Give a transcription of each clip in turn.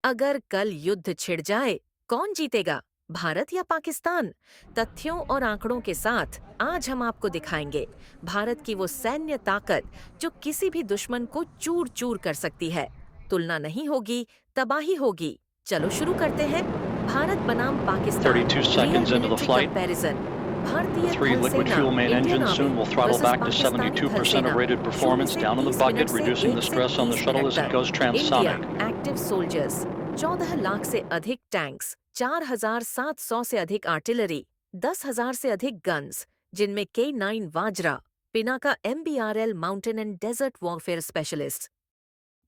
अगर कल युद्ध छिड़ जाए, कौन जीतेगा, भारत या पाकिस्तान? तथ्यों और आंकड़ों के साथ आज हम आपको दिखाएंगे भारत की वो सैन्य ताकत जो किसी भी दुश्मन को चूर चूर कर सकती है। तुलना नहीं होगी, तबाही होगी। चलो शुरू करते हैं। भारत बनाम Pakistan, 32 real seconds into the military flight. Comparison. भारतीय 3 थल liquid सेना, fuel main Indian engines. Soon army we'll throttle versus back to Pakistani थल 72% सेना। of rated 0 performance. से Down in the 30 minute bucket, से reducing 1 the से stress on the 30 shuttle minute as it तक। goes India transonic. Active soldiers, 14 lakh से अधिक tanks, 4,700 से अधिक आर्टिलरी, 10,000 से अधिक गन्स, जिनमें K9 Vajra, Pinaka MBRL mountain and desert warfare specialist.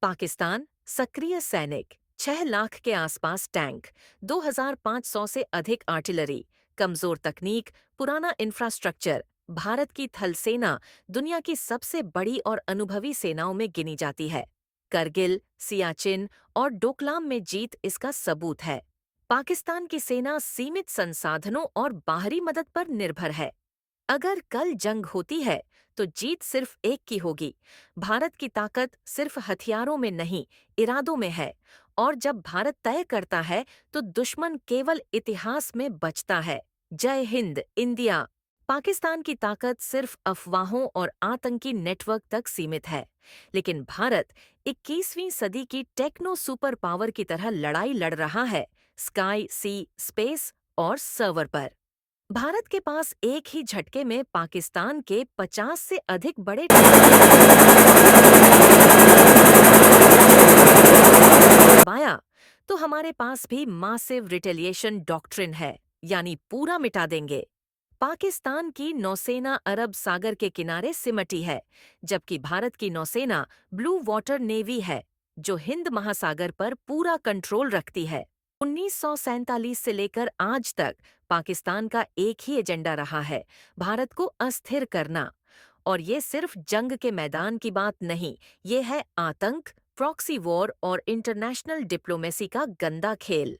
Pakistan सक्रिय सैनिक, 6 लाख के आसपास टैंक, 2,500 से अधिक आर्टिलरी, कमजोर तकनीक, पुराना इंफ्रास्ट्रक्चर। भारत की थल सेना दुनिया की सबसे बड़ी और अनुभवी सेनाओं में गिनी जाती है। करगिल, सियाचिन और डोकलाम में जीत इसका सबूत है। पाकिस्तान की सेना सीमित संसाधनों और बाहरी मदद पर निर्भर है। अगर कल जंग होती है तो जीत सिर्फ एक की होगी। भारत की ताकत सिर्फ हथियारों में नहीं, इरादों में है। और जब भारत तय करता है तो दुश्मन केवल इतिहास में बचता है। जय हिंद, इंडिया। पाकिस्तान की ताकत सिर्फ अफवाहों और आतंकी नेटवर्क तक सीमित है, लेकिन भारत 21वीं सदी की टेक्नो सुपर पावर की तरह लड़ाई लड़ रहा है, स्काई, सी, स्पेस और सर्वर पर। भारत के पास एक ही झटके में पाकिस्तान के 50 से अधिक बड़े दबाया, तो हमारे पास भी मासिव रिटेलिएशन डॉक्ट्रिन है, यानी पूरा मिटा देंगे। पाकिस्तान की नौसेना अरब सागर के किनारे सिमटी है, जबकि भारत की नौसेना ब्लू वाटर नेवी है, जो हिंद महासागर पर पूरा कंट्रोल रखती है। 1947 से लेकर आज तक पाकिस्तान का एक ही एजेंडा रहा है, भारत को अस्थिर करना। और ये सिर्फ जंग के मैदान की बात नहीं, ये है आतंक, प्रॉक्सी वॉर और इंटरनेशनल डिप्लोमेसी का गंदा खेल।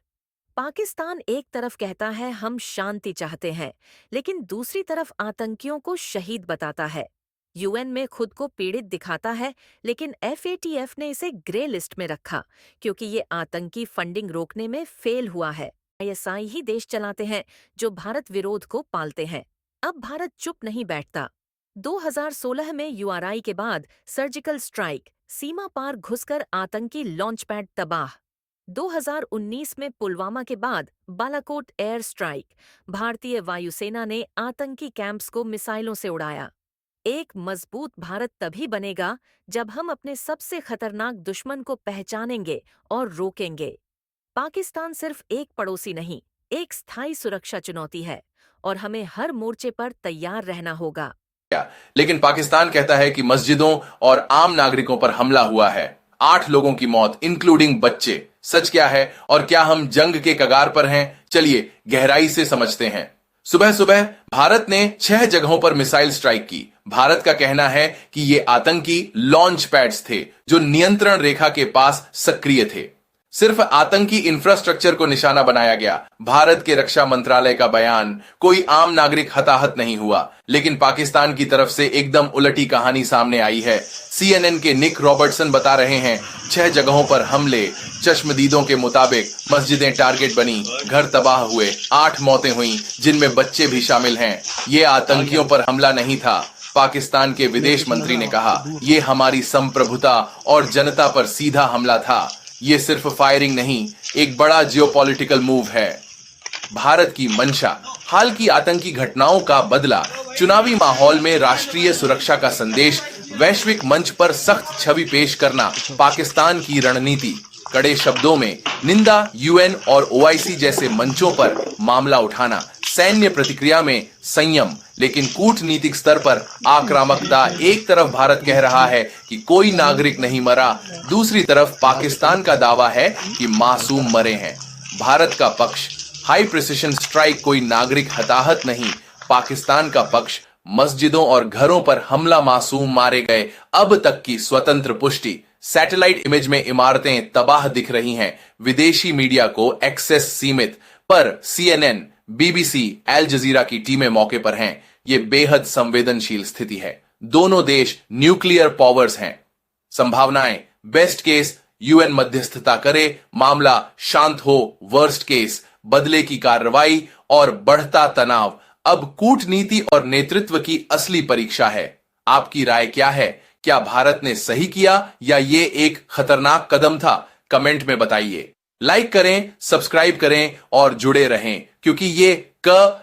पाकिस्तान एक तरफ कहता है हम शांति चाहते हैं, लेकिन दूसरी तरफ आतंकियों को शहीद बताता है। यूएन में खुद को पीड़ित दिखाता है, लेकिन FATF ने इसे ग्रे लिस्ट में रखा क्योंकि ये आतंकी फंडिंग रोकने में फेल हुआ है। ISI ही देश चलाते हैं जो भारत विरोध को पालते हैं। अब भारत चुप नहीं बैठता। 2016 में URI के बाद सर्जिकल स्ट्राइक, सीमा पार घुसकर आतंकी लॉन्च पैड तबाह। 2019 में पुलवामा के बाद बालाकोट एयर स्ट्राइक, भारतीय वायुसेना ने आतंकी कैंप्स को मिसाइलों से उड़ाया। एक मजबूत भारत तभी बनेगा जब हम अपने सबसे खतरनाक दुश्मन को पहचानेंगे और रोकेंगे। पाकिस्तान सिर्फ एक पड़ोसी नहीं, एक स्थायी सुरक्षा चुनौती है, और हमें हर मोर्चे पर तैयार रहना होगा। लेकिन पाकिस्तान कहता है कि मस्जिदों और आम नागरिकों पर हमला हुआ है, 8 लोगों की मौत इंक्लूडिंग बच्चे। सच क्या है और क्या हम जंग के कगार पर हैं? चलिए गहराई से समझते हैं। सुबह सुबह भारत ने 6 जगहों पर मिसाइल स्ट्राइक की। भारत का कहना है कि ये आतंकी लॉन्च पैड्स थे जो नियंत्रण रेखा के पास सक्रिय थे। सिर्फ आतंकी इंफ्रास्ट्रक्चर को निशाना बनाया गया। भारत के रक्षा मंत्रालय का बयान, कोई आम नागरिक हताहत नहीं हुआ। लेकिन पाकिस्तान की तरफ से एकदम उलटी कहानी सामने आई है। CNN के निक रॉबर्टसन बता रहे हैं 6 जगहों पर हमले। चश्मदीदों के मुताबिक मस्जिदें टारगेट बनी, घर तबाह हुए, 8 मौतें हुई जिनमें बच्चे भी शामिल हैं। ये आतंकियों पर हमला नहीं था। पाकिस्तान के विदेश मंत्री ने कहा, ये हमारी संप्रभुता और जनता पर सीधा हमला था। ये सिर्फ फायरिंग नहीं, एक बड़ा जियोपॉलिटिकल मूव है। भारत की मंशा, हाल की आतंकी घटनाओं का बदला, चुनावी माहौल में राष्ट्रीय सुरक्षा का संदेश, वैश्विक मंच पर सख्त छवि पेश करना पाकिस्तान की रणनीति। कड़े शब्दों में निंदा, UN और OIC जैसे मंचों पर मामला उठाना, सैन्य प्रतिक्रिया में संयम, लेकिन कूटनीतिक स्तर पर आक्रामकता। एक तरफ भारत कह रहा है कि कोई नागरिक नहीं मरा, दूसरी तरफ पाकिस्तान का दावा है कि मासूम मरे हैं। भारत का पक्ष, हाई प्रिसिशन स्ट्राइक, कोई नागरिक हताहत नहीं। पाकिस्तान का पक्ष, मस्जिदों और घरों पर हमला, मासूम मारे गए। अब तक की स्वतंत्र पुष्टि, सैटेलाइट इमेज में इमारतें तबाह दिख रही हैं। विदेशी मीडिया को एक्सेस सीमित, पर CNN, BBC, अल जजीरा की टीमें मौके पर हैं। ये बेहद संवेदनशील स्थिति है। दोनों देश न्यूक्लियर पावर्स हैं। संभावनाएं, बेस्ट केस यूएन मध्यस्थता करे, मामला शांत हो, वर्स्ट केस बदले की कार्रवाई और बढ़ता तनाव अब कूटनीति और नेतृत्व की असली परीक्षा है। आपकी राय क्या है? क्या भारत ने सही किया या ये एक खतरनाक कदम था? कमेंट में बताइए। लाइक करें, सब्सक्राइब करें और जुड़े रहें, क्योंकि ये क